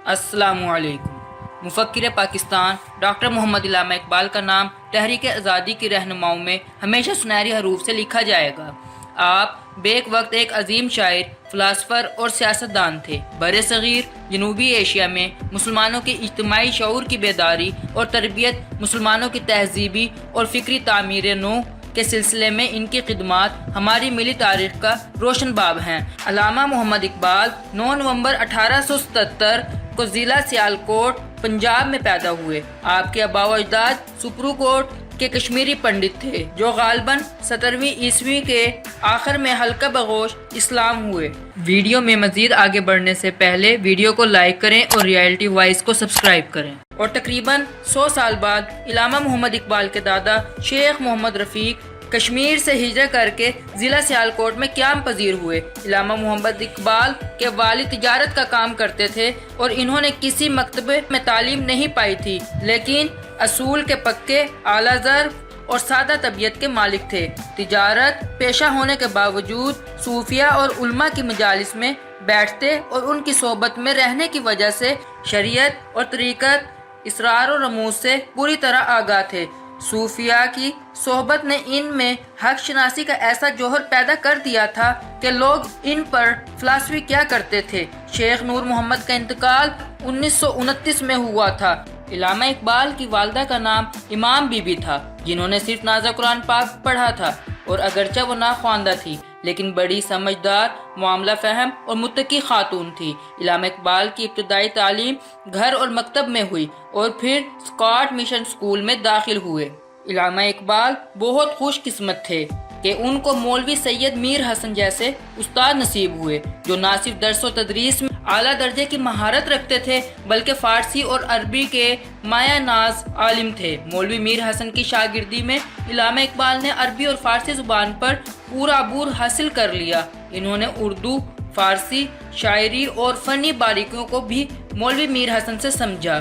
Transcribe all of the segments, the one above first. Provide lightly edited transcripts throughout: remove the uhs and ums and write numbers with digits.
السلام علیکم۔ مفکر پاکستان ڈاکٹر محمد علامہ اقبال کا نام تحریک آزادی کی رہنماؤں میں ہمیشہ سنہری حروف سے لکھا جائے گا۔ آپ بیک وقت ایک عظیم شاعر، فلاسفر اور سیاستدان تھے۔ بر صغیر جنوبی ایشیا میں مسلمانوں کی اجتماعی شعور کی بیداری اور تربیت، مسلمانوں کی تہذیبی اور فکری تعمیر نو کے سلسلے میں ان کی خدمات ہماری ملی تاریخ کا روشن باب ہیں۔ علامہ محمد اقبال 9 نومبر 1877 کو ضلع سیالکوٹ پنجاب میں پیدا ہوئے۔ آپ کے آباء و اجداد سپرو کوٹ کے کشمیری پنڈت تھے جو غالباً 17ویں عیسوی کے آخر میں حلقہ بغوش اسلام ہوئے۔ ویڈیو میں مزید آگے بڑھنے سے پہلے ویڈیو کو لائک کریں اور ریئلٹی وائس کو سبسکرائب کریں۔ اور تقریباً 100 سال بعد علامہ محمد اقبال کے دادا شیخ محمد رفیق کشمیر سے ہجرت کر کے ضلع سیالکوٹ میں قیام پذیر ہوئے۔ علامہ محمد اقبال کے والد تجارت کا کام کرتے تھے اور انہوں نے کسی مکتبے میں تعلیم نہیں پائی تھی، لیکن اصول کے پکے، اعلیٰ ضرب اور سادہ طبیعت کے مالک تھے۔ تجارت پیشہ ہونے کے باوجود صوفیہ اور علماء کی مجالس میں بیٹھتے اور ان کی صحبت میں رہنے کی وجہ سے شریعت اور طریقت، اسرار و رموز سے پوری طرح آگاہ تھے۔ صوفیاء کی صحبت نے ان میں حق شناسی کا ایسا جوہر پیدا کر دیا تھا کہ لوگ ان پر فلسفی کیا کرتے تھے۔ شیخ نور محمد کا انتقال 1929 میں ہوا تھا۔ علامہ اقبال کی والدہ کا نام امام بی بی تھا، جنہوں نے صرف نازہ قرآن پاک پڑھا تھا، اور اگرچہ وہ ناخواندہ تھی لیکن بڑی سمجھدار، معاملہ فہم اور متقی خاتون تھی۔ علامہ اقبال کی ابتدائی تعلیم گھر اور مکتب میں ہوئی اور پھر اسکاٹ مشن اسکول میں داخل ہوئے۔ علامہ اقبال بہت خوش قسمت تھے کہ ان کو مولوی سید میر حسن جیسے استاد نصیب ہوئے جو نہ صرف درس و تدریس میں اعلیٰ درجے کی مہارت رکھتے تھے بلکہ فارسی اور عربی کے مایہ ناز عالم تھے۔ مولوی میر حسن کی شاگردی میں علامہ اقبال نے عربی اور فارسی زبان پر پورا عبور حاصل کر لیا۔ انہوں نے اردو، فارسی، شاعری اور فنی باریکیوں کو بھی مولوی میر حسن سے سمجھا۔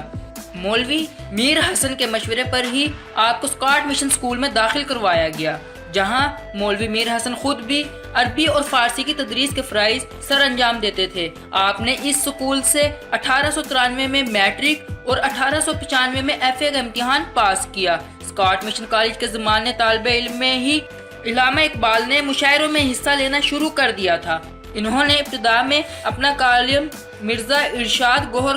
مولوی میر حسن کے مشورے پر ہی آپ کو اسکاٹ مشن اسکول میں داخل کروایا گیا، جہاں مولوی میر حسن خود بھی عربی اور فارسی کی تدریس کے فرائض سر انجام دیتے تھے۔ آپ نے اس اسکول سے 1893 میں میٹرک اور 1895 میں ایف اے کا امتحان پاس کیا۔ اسکاٹ مشن کالج کے زمانے طالب علم میں ہی علامہ اقبال نے مشاعروں میں حصہ لینا شروع کر دیا تھا۔ انہوں نے ابتدا میں اپنا کالم مرزا ارشاد گوہر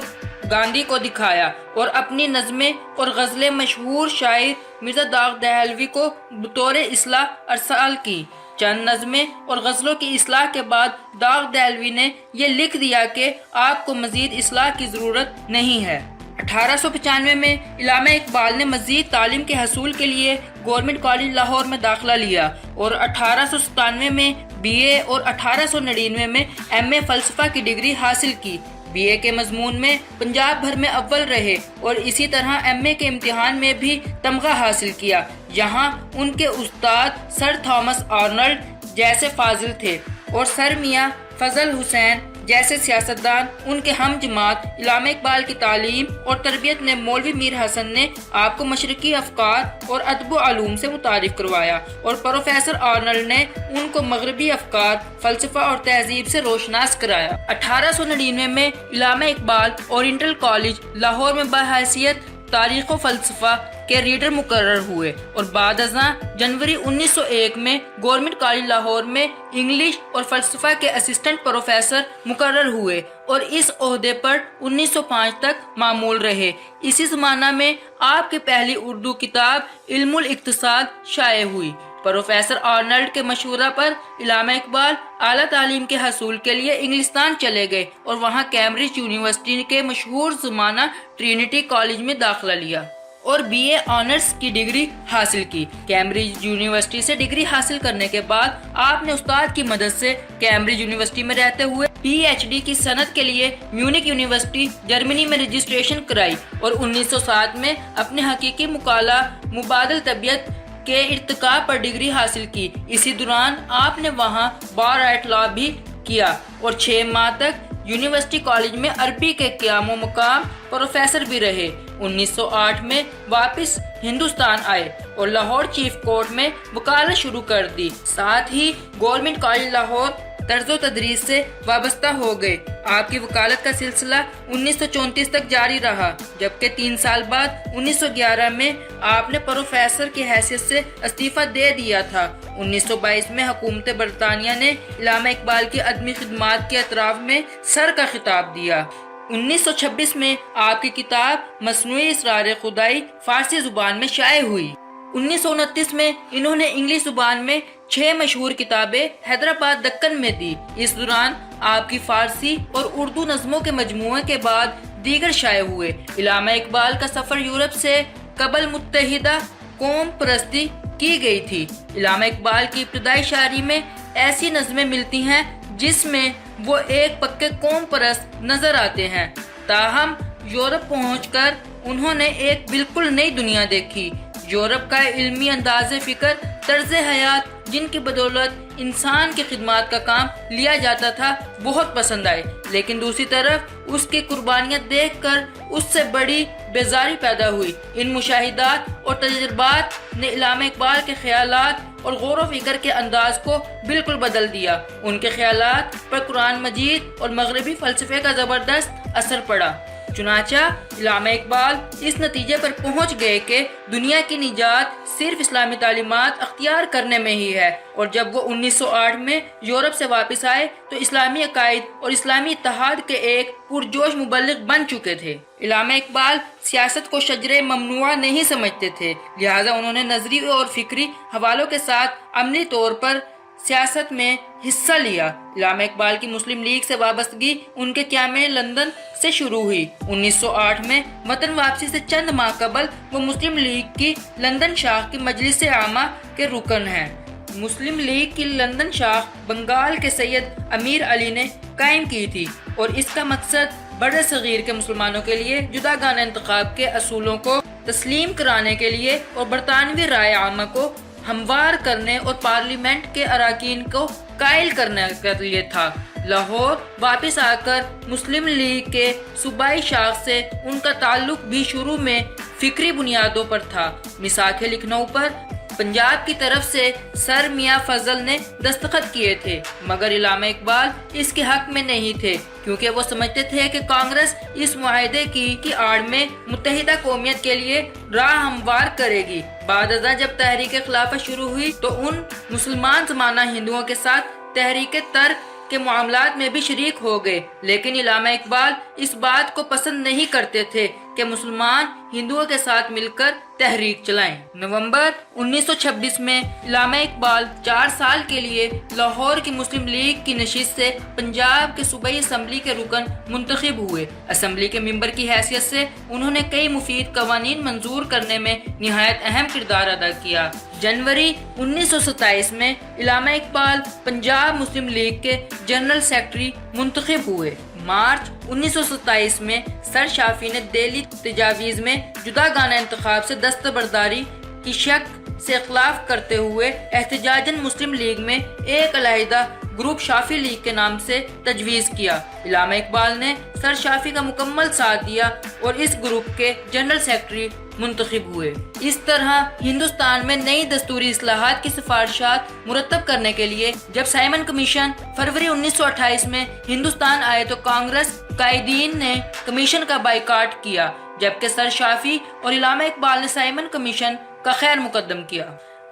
گاندھی کو دکھایا اور اپنی نظمیں اور غزلیں مشہور شاعر مرزا داغ دہلوی کو بطور اصلاح ارسال کی۔ چند نظمیں اور غزلوں کی اصلاح کے بعد داغ دہلوی نے یہ لکھ دیا کہ آپ کو مزید اصلاح کی ضرورت نہیں ہے۔ 1895 میں علامہ اقبال نے مزید تعلیم کے حصول کے لیے گورنمنٹ کالج لاہور میں داخلہ لیا اور 1897 میں بی اے اور 1899 میں ایم اے فلسفہ کی ڈگری حاصل کی۔ بی اے کے مضمون میں پنجاب بھر میں اول رہے اور اسی طرح ایم اے کے امتحان میں بھی تمغہ حاصل کیا۔ یہاں ان کے استاد سر تھامس آرنلڈ جیسے فاضل تھے اور سر میاں فضل حسین جیسے سیاستدان ان کے ہم جماعت۔ علامہ اقبال کی تعلیم اور تربیت نے مولوی میر حسن نے آپ کو مشرقی افکار اور ادب و علوم سے متعارف کروایا اور پروفیسر آرنلڈ نے ان کو مغربی افکار، فلسفہ اور تہذیب سے روشناس کرایا۔ 1899 میں علامہ اقبال اورینٹل کالج لاہور میں بحیثیت تاریخ و فلسفہ کے ریڈر مقرر ہوئے اور بعد ازاں جنوری 1901 میں گورنمنٹ کالج لاہور میں انگلش اور فلسفہ کے اسسٹنٹ پروفیسر مقرر ہوئے اور اس عہدے پر 1905 تک معمول رہے۔ اسی زمانہ میں آپ کی پہلی اردو کتاب علم الاقتصاد شائع ہوئی۔ پروفیسر آرنلڈ کے مشورہ پر علامہ اقبال اعلیٰ تعلیم کے حصول کے لیے انگلستان چلے گئے اور وہاں کیمبرج یونیورسٹی کے مشہور زمانہ ٹرینٹی کالج میں داخلہ لیا اور بی اے آنرز کی ڈگری حاصل کی۔ کیمبرج یونیورسٹی سے ڈگری حاصل کرنے کے بعد آپ نے استاد کی مدد سے کیمبرج یونیورسٹی میں رہتے ہوئے پی ایچ ڈی کی سند کے لیے میونک یونیورسٹی جرمنی میں رجسٹریشن کرائی اور 1907 میں اپنے حقیقی مقالہ مبادل طبیعت کے ارتقاء پر ڈگری حاصل کی۔ اسی دوران آپ نے وہاں بار ایٹ لا بھی کیا اور 6 ماہ تک یونیورسٹی کالج میں عربی کے قیام و مقام پروفیسر بھی رہے۔ 1908 میں واپس ہندوستان آئے اور لاہور چیف کورٹ میں وکالت شروع کر دی۔ ساتھ ہی گورنمنٹ کالج لاہور طرز و تدریس سے وابستہ ہو گئے۔ آپ کی وکالت کا سلسلہ 1934 تک جاری رہا، جبکہ 3 سال بعد 1911 میں آپ نے پروفیسر کی حیثیت سے استعفیٰ دے دیا تھا۔ 1922 میں حکومت برطانیہ نے علامہ اقبال کی عدمی خدمات کے اعتراف میں سر کا خطاب دیا۔ 1926 میں آپ کی کتاب مصنوعی اسرار خدائی فارسی زبان میں شائع ہوئی۔ 1929 میں انہوں نے انگلش زبان میں 6 مشہور کتابیں حیدرآباد دکن میں دی۔ اس دوران آپ کی فارسی اور اردو نظموں کے مجموعے کے بعد دیگر شائع ہوئے۔ علامہ اقبال کا سفر یورپ سے قبل متحدہ قوم پرستی کی گئی تھی۔ علامہ اقبال کی ابتدائی شاعری میں ایسی نظمیں ملتی ہیں جس میں وہ ایک پکے قوم پرست نظر آتے ہیں، تاہم یورپ پہنچ کر انہوں نے ایک بالکل نئی دنیا دیکھی۔ یورپ کا علمی انداز فکر، طرز حیات جن کی بدولت انسان کی خدمات کا کام لیا جاتا تھا، بہت پسند آئے، لیکن دوسری طرف اس کی قربانیاں دیکھ کر اس سے بڑی بیزاری پیدا ہوئی۔ ان مشاہدات اور تجربات نے علامہ اقبال کے خیالات اور غور و فکر کے انداز کو بالکل بدل دیا۔ ان کے خیالات پر قرآن مجید اور مغربی فلسفے کا زبردست اثر پڑا۔ چنانچہ علامہ اقبال اس نتیجے پر پہنچ گئے کہ دنیا کی نجات صرف اسلامی تعلیمات اختیار کرنے میں ہی ہے، اور جب وہ 1908 میں یورپ سے واپس آئے تو اسلامی عقائد اور اسلامی اتحاد کے ایک پرجوش مبلغ بن چکے تھے۔ علامہ اقبال سیاست کو شجرے ممنوعہ نہیں سمجھتے تھے، لہٰذا انہوں نے نظری اور فکری حوالوں کے ساتھ عملی طور پر سیاست میں حصہ لیا۔ علامہ اقبال کی مسلم لیگ سے وابستگی ان کے قیام لندن سے شروع ہوئی۔ 1908 میں وطن واپسی سے چند ماہ قبل وہ مسلم لیگ کی لندن شاخ کی مجلس عامہ کے رکن ہیں۔ مسلم لیگ کی لندن شاخ بنگال کے سید امیر علی نے قائم کی تھی، اور اس کا مقصد بڑے صغیر کے مسلمانوں کے لیے جداگانہ انتخاب کے اصولوں کو تسلیم کرانے کے لیے اور برطانوی رائے عامہ کو ہموار کرنے اور پارلیمنٹ کے اراکین کو قائل کرنے کے لیے تھا۔ لاہور واپس آ کر مسلم لیگ کے صوبائی شاخ سے ان کا تعلق بھی شروع میں فکری بنیادوں پر تھا۔ میثاق لکھنؤ پر پنجاب کی طرف سے سر میاں فضل نے دستخط کیے تھے، مگر علامہ اقبال اس کے حق میں نہیں تھے، کیونکہ وہ سمجھتے تھے کہ کانگریس اس معاہدے کی آڑ میں متحدہ قومیت کے لیے راہ ہموار کرے گی۔ بعد ازاں جب تحریک خلافت شروع ہوئی تو ان مسلمان زمانہ ہندوؤں کے ساتھ تحریک ترک کے معاملات میں بھی شریک ہو گئے، لیکن علامہ اقبال اس بات کو پسند نہیں کرتے تھے کہ مسلمان ہندوؤں کے ساتھ مل کر تحریک چلائیں۔ نومبر 1926 میں علامہ اقبال 4 سال کے لیے لاہور کی مسلم لیگ کی نشست سے پنجاب کے صوبائی اسمبلی کے رکن منتخب ہوئے۔ اسمبلی کے ممبر کی حیثیت سے انہوں نے کئی مفید قوانین منظور کرنے میں نہایت اہم کردار ادا کیا۔ جنوری 1927 میں علامہ اقبال پنجاب مسلم لیگ کے جنرل سیکرٹری منتخب ہوئے۔ مارچ 1927 میں سر شافی نے دہلی تجاویز میں جداگانہ انتخاب سے دستبرداری کی شک سے اختلاف کرتے ہوئے احتجاجاً مسلم لیگ میں ایک علیحدہ گروپ شافی لیگ کے نام سے تجویز کیا۔ علامہ اقبال نے سر شافی کا مکمل ساتھ دیا اور اس گروپ کے جنرل سیکرٹری منتخب ہوئے۔ اس طرح ہندوستان میں نئی دستوری اصلاحات کی سفارشات مرتب کرنے کے لیے جب سائمن کمیشن فروری 1928 میں ہندوستان آئے تو کانگریس قائدین نے کمیشن کا بائیکاٹ کیا، جبکہ سر شافی اور علامہ اقبال نے سائمن کمیشن کا خیر مقدم کیا۔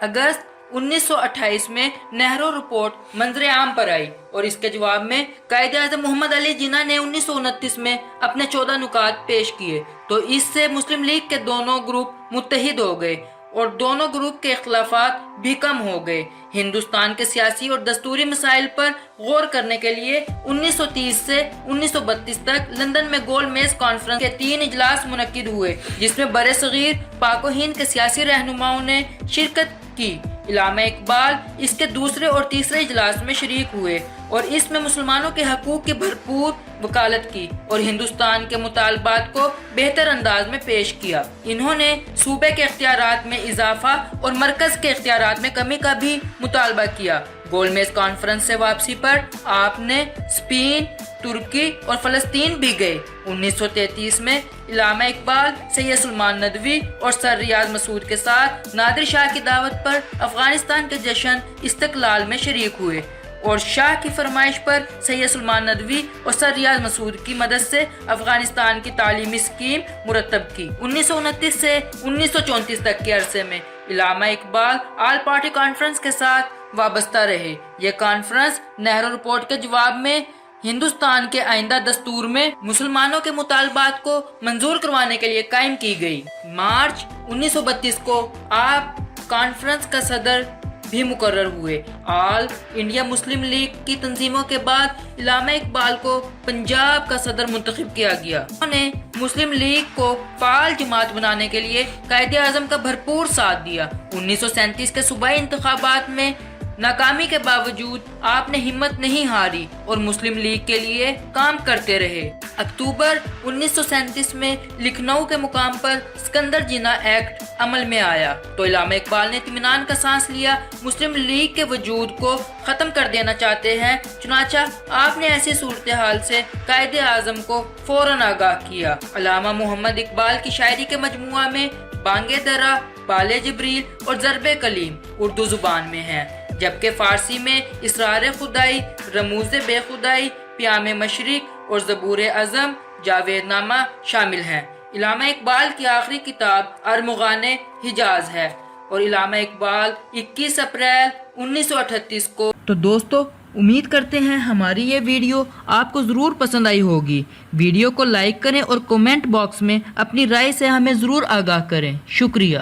اگست 1928 میں نہرو رپورٹ منظر عام پر آئی اور اس کے جواب میں قائد اعظم محمد علی جناح نے 1929 میں اپنے 14 نکات پیش کیے، تو اس سے مسلم لیگ کے دونوں گروپ متحد ہو گئے اور دونوں گروپ کے اختلافات بھی کم ہو گئے۔ ہندوستان کے سیاسی اور دستوری مسائل پر غور کرنے کے لیے 1930 سے 1932 تک لندن میں گول میز کانفرنس کے 3 اجلاس منعقد ہوئے، جس میں برِ صغیر پاک و ہند کے سیاسی رہنماؤں نے شرکت کی۔ علامہ اقبال اس کے دوسرے اور تیسرے اجلاس میں شریک ہوئے اور اس میں مسلمانوں کے حقوق کی بھرپور وکالت کی اور ہندوستان کے مطالبات کو بہتر انداز میں پیش کیا۔ انہوں نے صوبے کے اختیارات میں اضافہ اور مرکز کے اختیارات میں کمی کا بھی مطالبہ کیا۔ گول میز کانفرنس سے واپسی پر آپ نے اسپین، ترکی اور فلسطین بھی گئے۔ 1933 میں علامہ اقبال سید سلمان ندوی اور سر ریاض مسعود کے ساتھ نادر شاہ کی دعوت پر افغانستان کے جشن استقلال میں شریک ہوئے۔ اور شاہ کی فرمائش پر سید سلمان ندوی اور سر ریاض مسعود کی مدد سے افغانستان کی تعلیمی اسکیم مرتب کی۔ 1929 سے 1934 تک کے عرصے میں علامہ اقبال آل پارٹی کانفرنس کے ساتھ وابستہ رہے۔ یہ کانفرنس نہرو رپورٹ کے جواب میں ہندوستان کے آئندہ دستور میں مسلمانوں کے مطالبات کو منظور کروانے کے لیے قائم کی گئی۔ مارچ 1932 کو آپ کانفرنس کا صدر بھی مقرر ہوئے۔ آل انڈیا مسلم لیگ کی تنظیموں کے بعد علامہ اقبال کو پنجاب کا صدر منتخب کیا گیا۔ انہوں نے مسلم لیگ کو فعال جماعت بنانے کے لیے قائد اعظم کا بھرپور ساتھ دیا۔ 1937 کے صوبائی انتخابات میں ناکامی کے باوجود آپ نے ہمت نہیں ہاری اور مسلم لیگ کے لیے کام کرتے رہے۔ اکتوبر 1937 میں لکھنؤ کے مقام پر سکندر جناح ایکٹ عمل میں آیا تو علامہ اقبال نے اطمینان کا سانس لیا۔ مسلم لیگ کے وجود کو ختم کر دینا چاہتے ہیں، چنانچہ آپ نے ایسی صورتحال سے قائد اعظم کو فوراً آگاہ کیا۔ علامہ محمد اقبال کی شاعری کے مجموعہ میں بانگ درا، بال جبریل اور ضرب کلیم اردو زبان میں ہیں، جبکہ فارسی میں اسرار خدائی، رموز بے خدائی، پیام مشرق اور زبور اعظم جاوید نامہ شامل ہیں۔ علامہ اقبال کی آخری کتاب ارمغان حجاز ہے اور علامہ اقبال 21 اپریل 1938 کو۔ تو دوستو، امید کرتے ہیں ہماری یہ ویڈیو آپ کو ضرور پسند آئی ہوگی۔ ویڈیو کو لائک کریں اور کومنٹ باکس میں اپنی رائے سے ہمیں ضرور آگاہ کریں۔ شکریہ۔